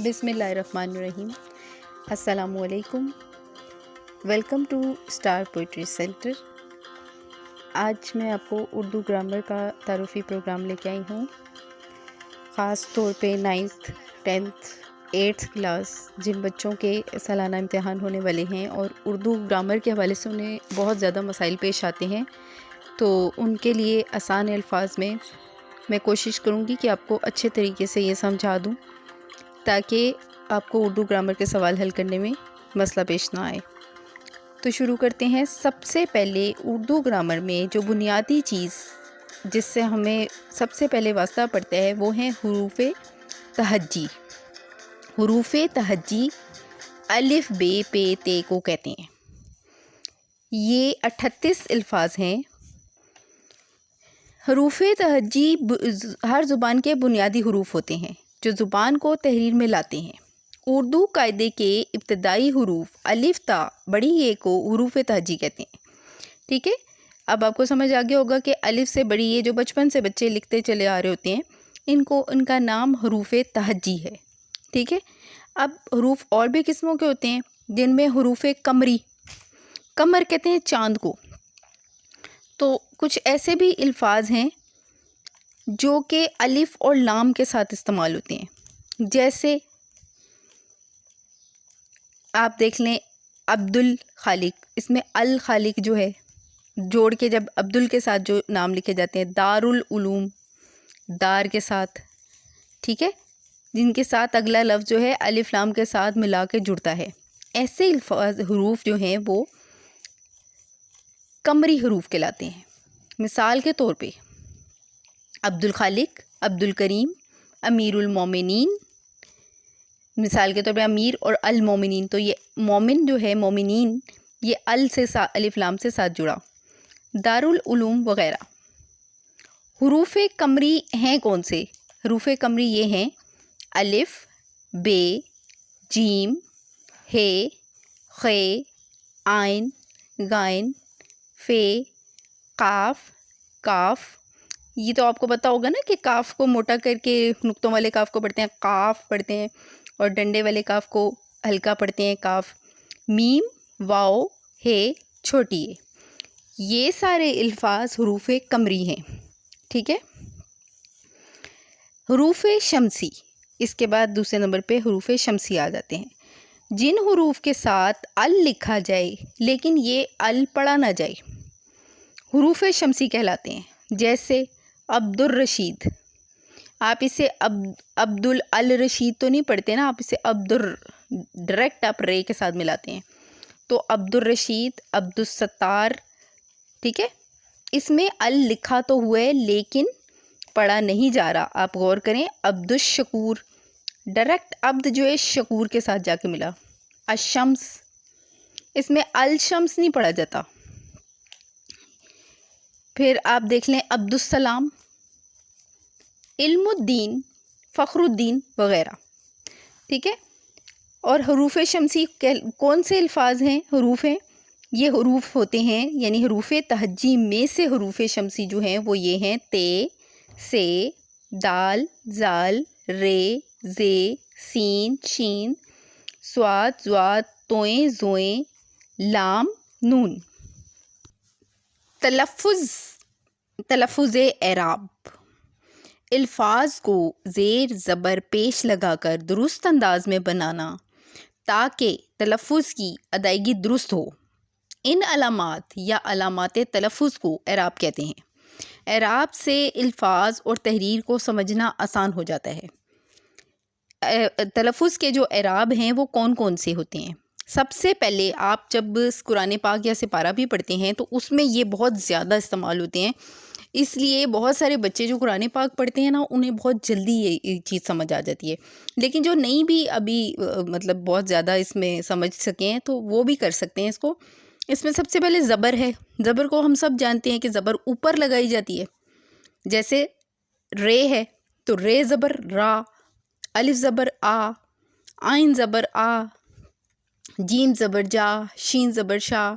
بسم اللہ الرحمن الرحیم۔ السلام علیکم، welcome to star poetry centre. آج میں آپ کو اردو گرامر کا تعارفی پروگرام لے کے آئی ہوں، خاص طور پہ 9th 10th 8th کلاس جن بچوں کے سالانہ امتحان ہونے والے ہیں اور اردو گرامر کے حوالے سے انہیں بہت زیادہ مسائل پیش آتے ہیں، تو ان کے لیے آسان الفاظ میں کوشش کروں گی کہ آپ کو اچھے طریقے سے یہ سمجھا دوں تاکہ آپ کو اردو گرامر کے سوال حل کرنے میں مسئلہ پیش نہ آئے۔ تو شروع کرتے ہیں۔ سب سے پہلے اردو گرامر میں جو بنیادی چیز جس سے ہمیں سب سے پہلے واسطہ پڑتا ہے وہ ہیں حروف تہجی۔ حروف تہجی الف بے پے تے کو کہتے ہیں۔ یہ 38 الفاظ ہیں۔ حروف تہجی ہر زبان کے بنیادی حروف ہوتے ہیں جو زبان کو تحریر میں لاتے ہیں۔ اردو قاعدے کے ابتدائی حروف الف تا بڑی اے کو حروف تہجی کہتے ہیں۔ ٹھیک ہے، اب آپ کو سمجھ آ گیا ہوگا کہ الف سے بڑی اے جو بچپن سے بچے لکھتے چلے آ رہے ہوتے ہیں ان کا نام حروف تہجی ہے۔ ٹھیک ہے، اب حروف اور بھی قسموں کے ہوتے ہیں جن میں حروف قمری، قمر کہتے ہیں چاند کو، تو کچھ ایسے بھی الفاظ ہیں جو کہ الف اور لام کے ساتھ استعمال ہوتے ہیں، جیسے آپ دیکھ لیں عبد الخالق، اس میں الخالق جو ہے جوڑ کے جب عبدال کے ساتھ جو نام لکھے جاتے ہیں، دارالعلوم دار کے ساتھ، ٹھیک ہے، جن کے ساتھ اگلا لفظ جو ہے الف لام کے ساتھ ملا کے جڑتا ہے، ایسے الفاظ حروف جو ہیں وہ قمری حروف کہلاتے ہیں۔ مثال کے طور پہ عبد الخالق، عبد الکریم، امیر المومنین، مثال کے طور پہ امیر اور المومنین، تو یہ مومن جو ہے مومنین یہ الف لام سے ساتھ جڑا، دارالعلوم وغیرہ۔ حروف قمری ہیں کون سے؟ حروف قمری یہ ہیں الف، بے، جیم، ہے، خے، عین، غین، فے، قاف، کاف۔ یہ تو آپ کو پتہ ہوگا نا کہ کاف کو موٹا کر کے نقطوں والے کاف کو پڑھتے ہیں قاف پڑھتے ہیں، اور ڈنڈے والے کاف کو ہلکا پڑھتے ہیں کاف۔ میم، واؤ، ہے، چھوٹی ہے، یہ سارے الفاظ حروف قمری ہیں۔ ٹھیک ہے، حروف شمسی، اس کے بعد دوسرے نمبر پہ حروف شمسی آ جاتے ہیں۔ جن حروف کے ساتھ ال لکھا جائے لیکن یہ ال پڑھا نہ جائے حروف شمسی کہلاتے ہیں، جیسے عبد الرشید، آپ اسے عبد الرشید تو نہیں پڑھتے نا، آپ اسے ڈائریکٹ آپ رے کے ساتھ ملاتے ہیں، تو عبد الرشید، عبد الستار، ٹھیک ہے، اس میں ال لکھا تو ہوا ہے لیکن پڑھا نہیں جا رہا، آپ غور کریں۔ عبد الشکور، ڈائریکٹ عبد جو ہے شکور کے ساتھ جا کے ملا۔ الشمس، اس میں الشمس نہیں پڑھا جاتا۔ پھر آپ دیکھ لیں عبد السلام، علم الدین، فخر الدین وغیرہ۔ ٹھیک ہے، اور حروف شمسی کون سے الفاظ ہیں، حروف ہیں، یہ حروف ہوتے ہیں، یعنی حروف تہجی میں سے حروف شمسی جو ہیں وہ یہ ہیں تے، سے، دال، زال، رے، زے، سین، شین، صاد، ضاد، توئیں، زوئیں، لام، نون۔ تلفظ اعراب، الفاظ کو زیر زبر پیش لگا کر درست انداز میں بنانا تاکہ تلفظ کی ادائیگی درست ہو۔ ان علامات یا علامات تلفظ کو اعراب کہتے ہیں۔ اعراب سے الفاظ اور تحریر کو سمجھنا آسان ہو جاتا ہے۔ تلفظ کے جو اعراب ہیں وہ کون کون سے ہوتے ہیں؟ سب سے پہلے آپ جب قرآن پاک یا سپارہ بھی پڑھتے ہیں تو اس میں یہ بہت زیادہ استعمال ہوتے ہیں، اس لیے بہت سارے بچے جو قرآن پاک پڑھتے ہیں نا انہیں بہت جلدی یہ چیز سمجھ آ جاتی ہے، لیکن جو نہیں بھی ابھی مطلب بہت زیادہ اس میں سمجھ سکیں تو وہ بھی کر سکتے ہیں اس کو۔ اس میں سب سے پہلے زبر ہے۔ زبر کو ہم سب جانتے ہیں کہ زبر اوپر لگائی جاتی ہے، جیسے رے ہے تو رے زبر را، الف زبر آ، عین زبر آ، جیم زبر جا، شین زبر شا،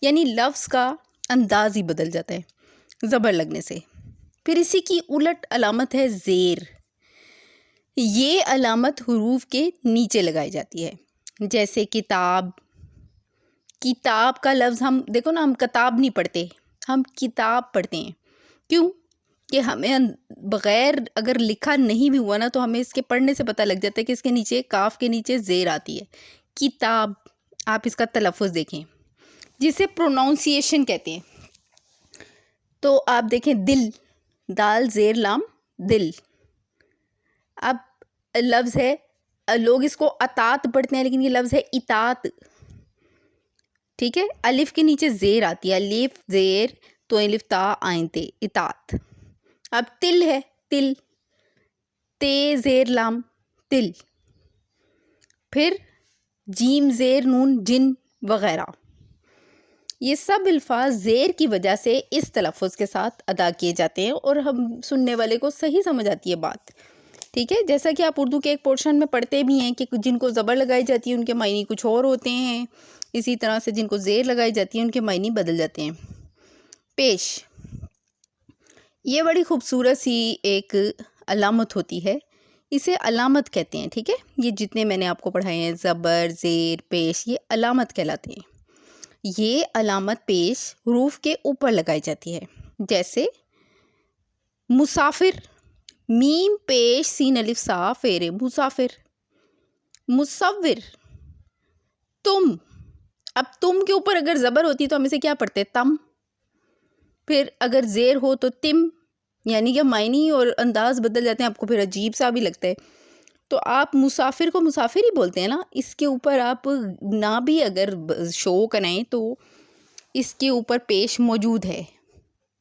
یعنی لفظ کا انداز ہی بدل جاتا ہے زبر لگنے سے۔ پھر اسی کی الٹ علامت ہے زیر، یہ علامت حروف کے نیچے لگائی جاتی ہے، جیسے کتاب. کتاب کا لفظ ہم دیکھو نا، ہم کتاب نہیں پڑھتے، ہم کتاب پڑھتے ہیں. کیوں؟ کہ ہمیں بغیر اگر لکھا نہیں بھی ہوا نا تو ہمیں اس کے پڑھنے سے پتہ لگ جاتا ہے کہ اس کے نیچے کاف کے نیچے زیر آتی ہے. کتاب. آپ اس کا تلفظ دیکھیں جسے پروناؤنسیشن کہتے ہیں. تو آپ دیکھیں دل، دال زیر لام دل. اب لفظ ہے، لوگ اس کو اطاعت پڑھتے ہیں لیکن یہ لفظ ہے اطاعت. ٹھیک ہے، الف کے نیچے زیر آتی ہے، الف زیر تو الف تا آئین تے، اطاعت. اب تل ہے، تل، تے زیر لام تل. پھر جیم زیر نون جن وغیرہ. یہ سب الفاظ زیر کی وجہ سے اس تلفظ کے ساتھ ادا کیے جاتے ہیں اور ہم سننے والے کو صحیح سمجھ آتی ہے بات. ٹھیک ہے، جیسا کہ آپ اردو کے ایک پورشن میں پڑھتے بھی ہیں کہ جن کو زبر لگائی جاتی ہے ان کے معنی کچھ اور ہوتے ہیں، اسی طرح سے جن کو زیر لگائی جاتی ہے ان کے معنی بدل جاتے ہیں. پیش، یہ بڑی خوبصورت سی ایک علامت ہوتی ہے، اسے علامت کہتے ہیں. ٹھیک ہے، یہ جتنے میں نے آپ کو پڑھائے ہیں زبر زیر پیش، یہ علامت کہلاتے ہیں. یہ علامت پیش حروف کے اوپر لگائی جاتی ہے، جیسے مسافر، میم پیش سین الف صا فیر مسافر. مصور، تم. اب تم کے اوپر اگر زبر ہوتی تو ہم اسے کیا پڑھتے؟ تم. پھر اگر زیر ہو تو تم، یعنی کہ معنی اور انداز بدل جاتے ہیں، آپ کو پھر عجیب سا بھی لگتا ہے. تو آپ مسافر کو مسافر ہی بولتے ہیں نا، اس کے اوپر آپ نہ بھی اگر شو کریں تو اس کے اوپر پیش موجود ہے،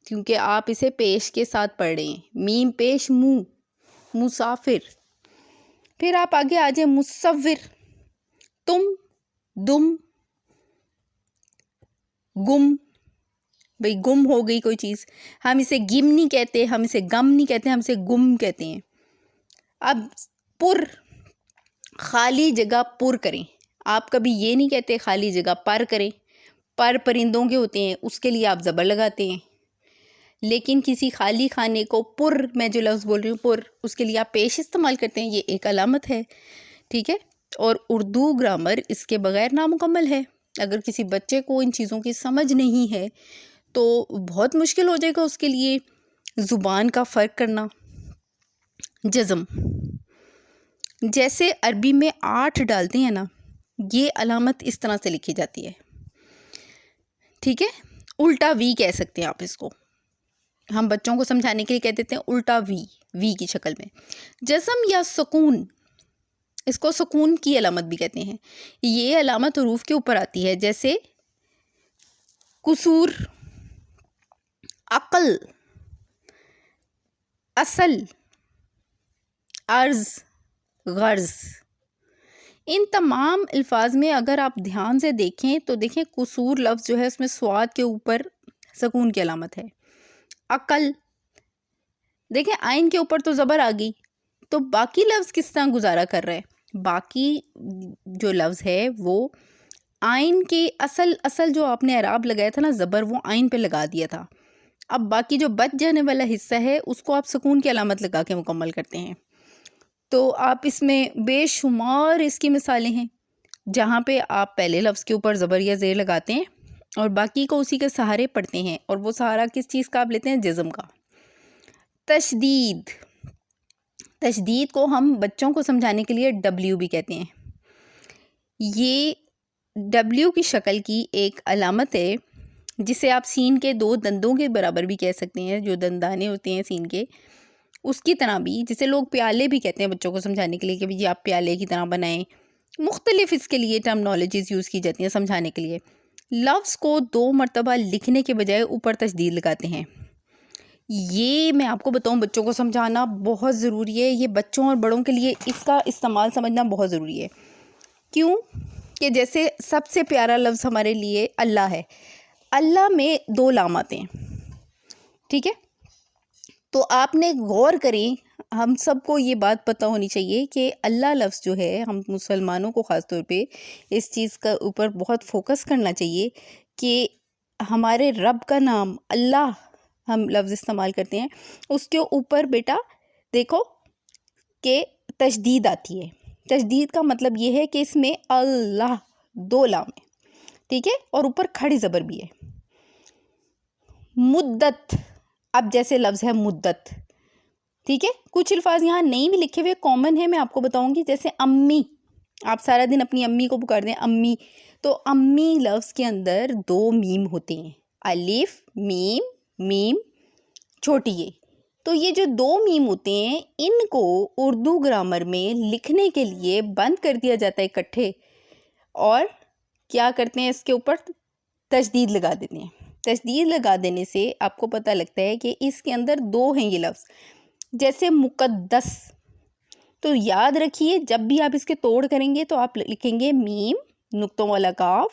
کیونکہ آپ اسے پیش کے ساتھ پڑھ رہے ہیں. میم پیش منہ، مسافر. پھر آپ آگے آ جائیں مصور، تم، دم، گم. بھئی گم ہو گئی کوئی چیز، ہم اسے گم نہیں کہتے، ہم اسے گم نہیں کہتے، ہم اسے گم کہتے ہیں. اب پر، خالی جگہ پر کریں. آپ کبھی یہ نہیں کہتے خالی جگہ پر کریں. پر پرندوں کے ہوتے ہیں، اس کے لیے آپ زبر لگاتے ہیں. لیکن کسی خالی خانے کو پر، میں جو لفظ بول رہی ہوں پر، اس کے لیے آپ پیش استعمال کرتے ہیں. یہ ایک علامت ہے. ٹھیک ہے، اور اردو گرامر اس کے بغیر نامکمل ہے. اگر کسی بچے کو ان چیزوں کی سمجھ نہیں ہے تو بہت مشکل ہو جائے گا اس کے لیے زبان کا فرق کرنا. جزم، جیسے عربی میں 8 ڈالتے ہیں نا، یہ علامت اس طرح سے لکھی جاتی ہے. ٹھیک ہے، الٹا وی کہہ سکتے ہیں آپ اس کو، ہم بچوں کو سمجھانے کے لیے کہہ دیتے ہیں الٹا وی، وی کی شکل میں. جزم یا سکون، اس کو سکون کی علامت بھی کہتے ہیں. یہ علامت حروف کے اوپر آتی ہے، جیسے قصور، عقل، اصل، عرض، غرض. ان تمام الفاظ میں اگر آپ دھیان سے دیکھیں تو دیکھیں قصور لفظ جو ہے اس میں صاد کے اوپر سکون کی علامت ہے. عقل، دیکھیں عین کے اوپر تو زبر آ گئی، تو باقی لفظ کس طرح گزارا کر رہے ہیں؟ باقی جو لفظ ہے وہ عین کے اصل جو آپ نے اعراب لگایا تھا نا زبر، وہ عین پہ لگا دیا تھا. اب باقی جو بچ جانے والا حصہ ہے اس کو آپ سکون کی علامت لگا کے مکمل کرتے ہیں. تو آپ اس میں بے شمار اس کی مثالیں ہیں جہاں پہ آپ پہلے لفظ کے اوپر زبر یا زیر لگاتے ہیں اور باقی کو اسی کے سہارے پڑھتے ہیں، اور وہ سہارا کس چیز کا آپ لیتے ہیں؟ جزم کا. تشدید، تشدید کو ہم بچوں کو سمجھانے کے لیے ڈبلیو بھی کہتے ہیں. یہ ڈبلیو کی شکل کی ایک علامت ہے جسے آپ سین کے 2 دندوں کے برابر بھی کہہ سکتے ہیں، جو دندانے ہوتے ہیں سین کے، اس کی طرح بھی، جسے لوگ پیالے بھی کہتے ہیں بچوں کو سمجھانے کے لیے کہ بھی آپ پیالے کی طرح بنائیں. مختلف اس کے لیے ٹرمنالوجیز یوز کی جاتی ہیں سمجھانے کے لیے. لفظ کو 2 مرتبہ لکھنے کے بجائے اوپر تشدید لگاتے ہیں. یہ میں آپ کو بتاؤں بچوں کو سمجھانا بہت ضروری ہے. یہ بچوں اور بڑوں کے لیے اس کا استعمال سمجھنا بہت ضروری ہے. کیوں کہ جیسے سب سے پیارا لفظ ہمارے لیے اللہ ہے، اللہ میں 2 لام آتے ہیں. ٹھیک ہے، تو آپ نے غور کریں، ہم سب کو یہ بات پتہ ہونی چاہیے کہ اللہ لفظ جو ہے، ہم مسلمانوں کو خاص طور پہ اس چیز کا اوپر بہت فوکس کرنا چاہیے کہ ہمارے رب کا نام اللہ ہم لفظ استعمال کرتے ہیں، اس کے اوپر بیٹا دیکھو کہ تشدید آتی ہے. تشدید کا مطلب یہ ہے کہ اس میں اللہ 2 لام ہے, ٹھیک ہے, اور اوپر کھڑی زبر بھی ہے. مدت, اب جیسے لفظ ہے مدت, ٹھیک ہے, کچھ الفاظ یہاں نہیں بھی لکھے ہوئے, کامن ہے, میں آپ کو بتاؤں گی. جیسے امی, آپ سارا دن اپنی امی کو پکار دیں امی, تو امی لفظ کے اندر 2 میم ہوتے ہیں, الف میم, میم چھوٹی ہے. تو یہ جو 2 میم ہوتے ہیں ان کو اردو گرامر میں لکھنے کے لیے بند کر دیا جاتا ہے اکٹھے, اور کیا کرتے ہیں اس کے اوپر تشدید لگا دیتے ہیں. تشدید لگا دینے سے آپ کو پتہ لگتا ہے کہ اس کے اندر 2 ہیں یہ لفظ. جیسے مقدس, تو یاد رکھیے جب بھی آپ اس کے توڑ کریں گے تو آپ لکھیں گے میم نقطوں والا کاف,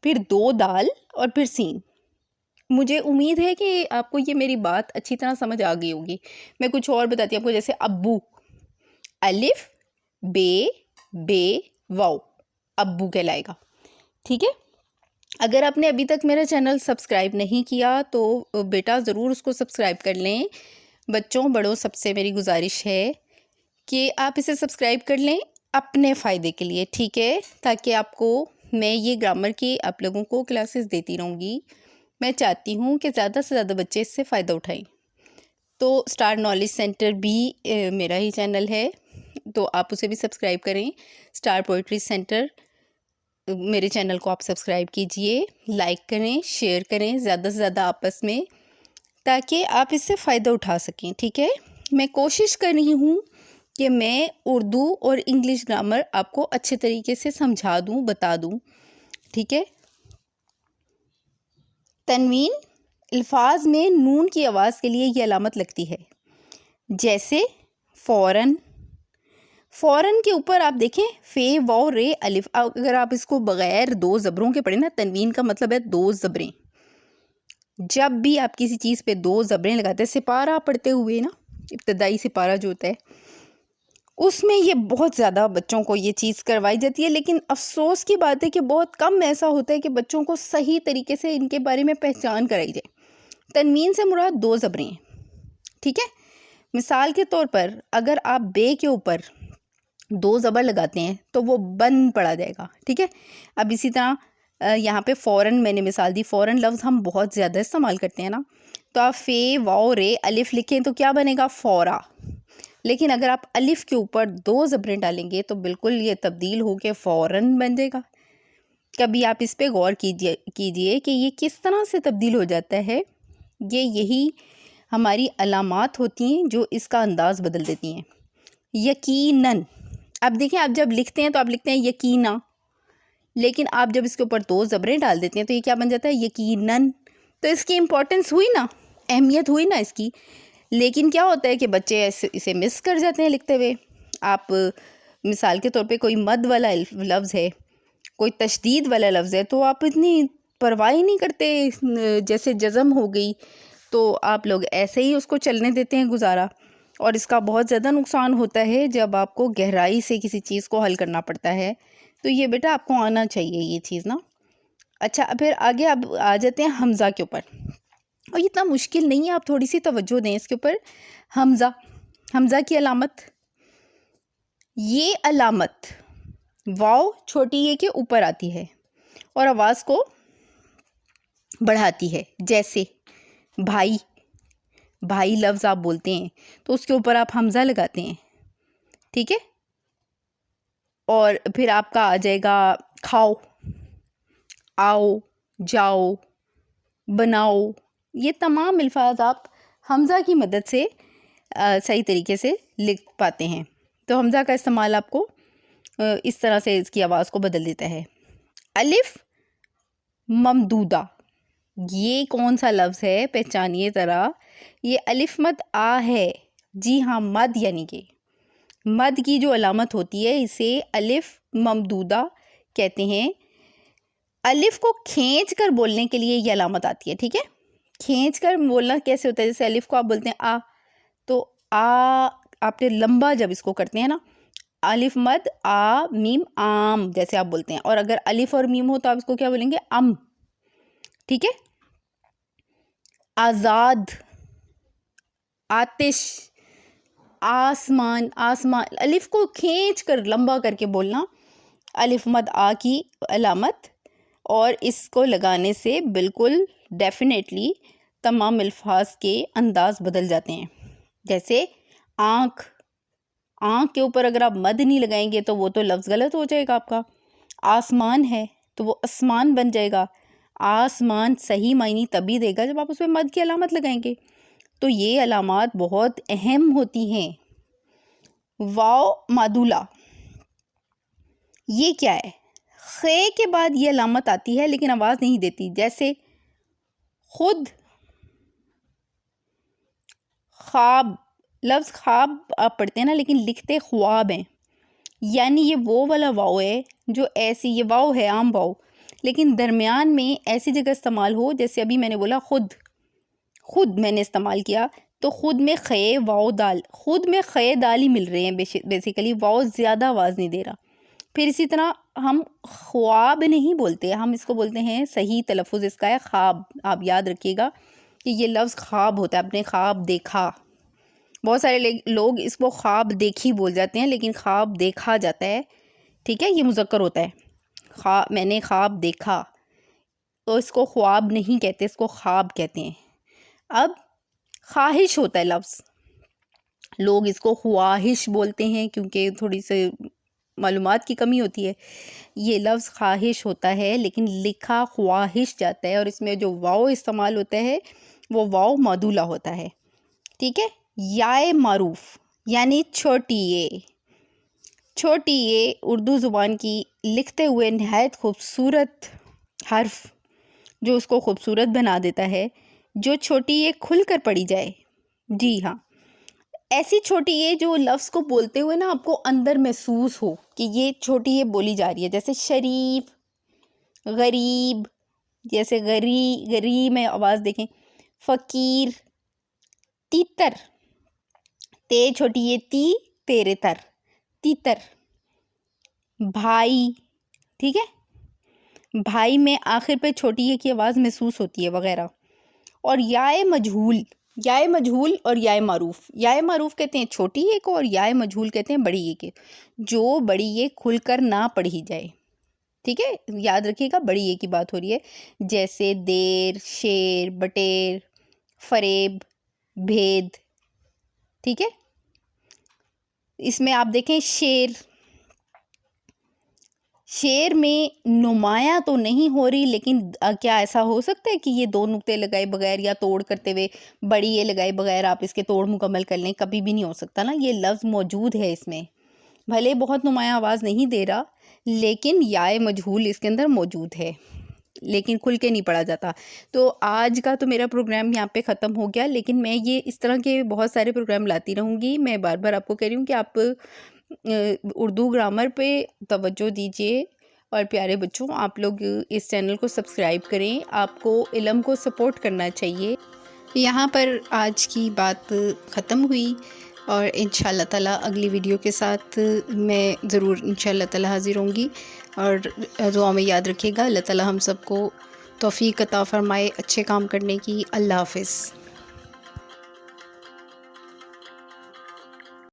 پھر 2 دال اور پھر سین. مجھے امید ہے کہ آپ کو یہ میری بات اچھی طرح سمجھ آ گئی ہوگی. میں کچھ اور بتاتی ہوں آپ کو. جیسے ابو, الف بے واو, ابو کہلائے گا, ٹھیک ہے. اگر آپ نے ابھی تک میرا چینل سبسکرائب نہیں کیا تو بیٹا ضرور اس کو سبسکرائب کر لیں. بچوں بڑوں سب سے میری گزارش ہے کہ آپ اسے سبسکرائب کر لیں اپنے فائدے کے لیے, ٹھیک ہے, تاکہ آپ کو میں یہ گرامر کی آپ لوگوں کو کلاسز دیتی رہوں گی. میں چاہتی ہوں کہ زیادہ سے زیادہ بچے اس سے فائدہ اٹھائیں. تو اسٹار نالج سینٹر بھی میرا ہی چینل ہے, تو آپ اسے بھی سبسکرائب کریں. اسٹار پوئٹری سینٹر میرے چینل کو آپ سبسکرائب کیجئے, لائک کریں, شیئر کریں زیادہ سے زیادہ آپس میں, تاکہ آپ اس سے فائدہ اٹھا سکیں, ٹھیک ہے. میں کوشش کر رہی ہوں کہ میں اردو اور انگلش گرامر آپ کو اچھے طریقے سے سمجھا دوں, بتا دوں, ٹھیک ہے. تنوین, الفاظ میں نون کی آواز کے لیے یہ علامت لگتی ہے. جیسے فوراً, فوراً کے اوپر آپ دیکھیں فے واو رے الف, اگر آپ اس کو بغیر 2 زبروں کے پڑھیں نا, تنوین کا مطلب ہے 2 زبریں. جب بھی آپ کسی چیز پہ 2 زبریں لگاتے ہیں, سپارہ پڑھتے ہوئے نا, ابتدائی سپارہ جو ہوتا ہے اس میں یہ بہت زیادہ بچوں کو یہ چیز کروائی جاتی ہے. لیکن افسوس کی بات ہے کہ بہت کم ایسا ہوتا ہے کہ بچوں کو صحیح طریقے سے ان کے بارے میں پہچان کرائی جائے. تنوین سے مراد 2 زبریں ہیں, ٹھیک ہے. مثال کے طور پر اگر آپ بے کے اوپر 2 زبر لگاتے ہیں تو وہ بن پڑا جائے گا, ٹھیک ہے. اب اسی طرح یہاں پہ فوراً میں نے مثال دی, فوراً لفظ ہم بہت زیادہ استعمال کرتے ہیں نا, تو آپ فے واو رے الف لکھیں تو کیا بنے گا, فورا. لیکن اگر آپ الف کے اوپر 2 زبریں ڈالیں گے تو بالکل یہ تبدیل ہو کے فوراً بن جائے گا. کبھی آپ اس پہ غور کیجئے کہ یہ کس طرح سے تبدیل ہو جاتا ہے. یہی ہماری علامات ہوتی ہیں جو اس کا انداز بدل دیتی ہیں. یقیناً, اب دیکھیں آپ جب لکھتے ہیں تو آپ لکھتے ہیں یقینا, لیکن آپ جب اس کے اوپر 2 زبریں ڈال دیتے ہیں تو یہ کیا بن جاتا ہے, یقیناً. تو اس کی امپورٹنس ہوئی نا, اہمیت ہوئی نا اس کی. لیکن کیا ہوتا ہے کہ بچے اسے مس کر جاتے ہیں لکھتے ہوئے. آپ مثال کے طور پہ کوئی مد والا لفظ ہے, کوئی تشدید والا لفظ ہے, تو آپ اتنی پرواہ نہیں کرتے. جیسے جزم ہو گئی تو آپ لوگ ایسے ہی اس کو چلنے دیتے ہیں گزارا, اور اس کا بہت زیادہ نقصان ہوتا ہے جب آپ کو گہرائی سے کسی چیز کو حل کرنا پڑتا ہے. تو یہ بیٹا آپ کو آنا چاہیے یہ چیز نا. اچھا, پھر آگے آپ آ جاتے ہیں حمزہ کے اوپر, اور اتنا مشکل نہیں ہے, آپ تھوڑی سی توجہ دیں اس کے اوپر. حمزہ, حمزہ کی علامت, یہ علامت واو چھوٹی ہے کہ اوپر آتی ہے اور آواز کو بڑھاتی ہے. جیسے بھائی, بھائی لفظ آپ بولتے ہیں تو اس کے اوپر آپ حمزہ لگاتے ہیں, ٹھیک ہے. اور پھر آپ کا آ جائے گا کھاؤ, آؤ, جاؤ, بناؤ. یہ تمام الفاظ آپ حمزہ کی مدد سے صحیح طریقے سے لکھ پاتے ہیں. تو حمزہ کا استعمال آپ کو اس طرح سے اس کی آواز کو بدل دیتا ہے. الف ممدودہ, یہ کون سا لفظ ہے, پہچانیے ذرا. یہ الف مد آ ہے, جی ہاں, مد, یعنی کہ مد کی جو علامت ہوتی ہے اسے الف ممدودہ کہتے ہیں. الف کو کھینچ کر بولنے کے لیے یہ علامت آتی ہے, ٹھیک ہے. کھینچ کر بولنا کیسے ہوتا ہے, جیسے الف کو آپ بولتے ہیں آ, تو آ آپ نے لمبا جب اس کو کرتے ہیں نا, الف مد آ میم آم جیسے آپ بولتے ہیں. اور اگر الف اور میم ہو تو آپ اس کو کیا بولیں گے, ام, ٹھیک ہے. آزاد, آتش, آسمان، آسمان، الف کو کھینچ کر لمبا کر کے بولنا، الف مد آ کی علامت، اور اس کو لگانے سے بالکل ڈیفینیٹلی تمام الفاظ کے انداز بدل جاتے ہیں. جیسے آنکھ، آنکھ کے اوپر اگر آپ مد نہیں لگائیں گے تو وہ تو لفظ غلط ہو جائے گا آپ کا. آسمان ہے تو وہ اسمان بن جائے گا. آسمان صحیح معنی تبھی دے گا جب آپ اس پہ مد کی علامت لگائیں گے. تو یہ علامات بہت اہم ہوتی ہیں. واو مادولا، یہ کیا ہے؟ خے کے بعد یہ علامت آتی ہے لیکن آواز نہیں دیتی. جیسے خود، خواب، لفظ خواب آپ پڑھتے ہیں نا لیکن لکھتے خواب ہیں. یعنی یہ وہ والا واو ہے جو ایسی، یہ واو ہے عام واو، لیکن درمیان میں ایسی جگہ استعمال ہو جیسے ابھی میں نے بولا خود، خود میں نے استعمال کیا تو خود میں خے واو دال، خود میں خے دال ہی مل رہے ہیں بیسیکلی، واو زیادہ آواز نہیں دے رہا. پھر اسی طرح ہم خواب نہیں بولتے، ہم اس کو بولتے ہیں، صحیح تلفظ اس کا ہے خواب. آپ یاد رکھیے گا کہ یہ لفظ خواب ہوتا ہے، اپنے خواب دیکھا. بہت سارے لوگ اس کو خواب دیکھی بول جاتے ہیں لیکن خواب دیکھا جاتا ہے، ٹھیک ہے، یہ مذکر ہوتا ہے. میں نے خواب دیکھا، تو اس کو خواب نہیں کہتے، اس کو خواب کہتے ہیں. اب خواہش ہوتا ہے لفظ، لوگ اس کو خواہش بولتے ہیں کیونکہ تھوڑی سی معلومات کی کمی ہوتی ہے. یہ لفظ خواہش ہوتا ہے لیکن لکھا خواہش جاتا ہے، اور اس میں جو واو استعمال ہوتا ہے وہ واو مادولا ہوتا ہے، ٹھیک ہے. یائے معروف یعنی چھوٹی اے. چھوٹی اے اردو زبان کی لکھتے ہوئے نہایت خوبصورت حرف جو اس کو خوبصورت بنا دیتا ہے. جو چھوٹی اے کھل کر پڑھی جائے، جی ہاں، ایسی چھوٹی اے جو لفظ کو بولتے ہوئے نا آپ کو اندر محسوس ہو کہ یہ چھوٹی اے بولی جا رہی ہے. جیسے شریف، غریب، جیسے غری میں آواز دیکھیں، فقیر، تیتر، تے چھوٹی اے تی، تیرے تر، تیتر. بھائی، ٹھیک ہے، بھائی میں آخر پہ چھوٹی اے کی آواز محسوس ہوتی ہے وغیرہ. اور یائے مجہول، یائے مجہول اور یائے معروف. یائے معروف کہتے ہیں چھوٹی اے کو اور یائے مجہول کہتے ہیں بڑی اے کے، جو بڑی اے کھل کر نہ پڑھی جائے. ٹھیک ہے، یاد رکھیے گا بڑی اے کی بات ہو رہی ہے. جیسے دیر، شیر، بٹیر، فریب، بھید. ٹھیک ہے، اس میں آپ دیکھیں شیر، شیر میں نمایاں تو نہیں ہو رہی لیکن کیا ایسا ہو سکتا ہے کہ یہ دو نقطے لگائے بغیر یا توڑ کرتے ہوئے بڑی اے لگائے بغیر آپ اس کے توڑ مکمل کر لیں؟ کبھی بھی نہیں ہو سکتا نا. یہ لفظ موجود ہے اس میں، بھلے بہت نمایاں آواز نہیں دے رہا لیکن یائے مجہول اس کے اندر موجود ہے لیکن کھل کے نہیں پڑھا جاتا. تو آج کا تو میرا پروگرام یہاں پہ ختم ہو گیا، لیکن میں یہ اس طرح کے بہت سارے پروگرام لاتی رہوں گی. میں بار بار آپ کو کہہ رہی ہوں کہ آپ اردو گرامر پہ توجہ دیجیے. اور پیارے بچوں، آپ لوگ اس چینل کو سبسکرائب کریں، آپ کو علم کو سپورٹ کرنا چاہیے. یہاں پر آج کی بات ختم ہوئی، اور انشاءاللہ تعالیٰ اگلی ویڈیو کے ساتھ میں ضرور انشاءاللہ تعالیٰ حاضر ہوں گی. اور دعا میں یاد رکھیے گا، اللہ تعالیٰ ہم سب کو توفیق عطا فرمائے اچھے کام کرنے کی. اللہ حافظ.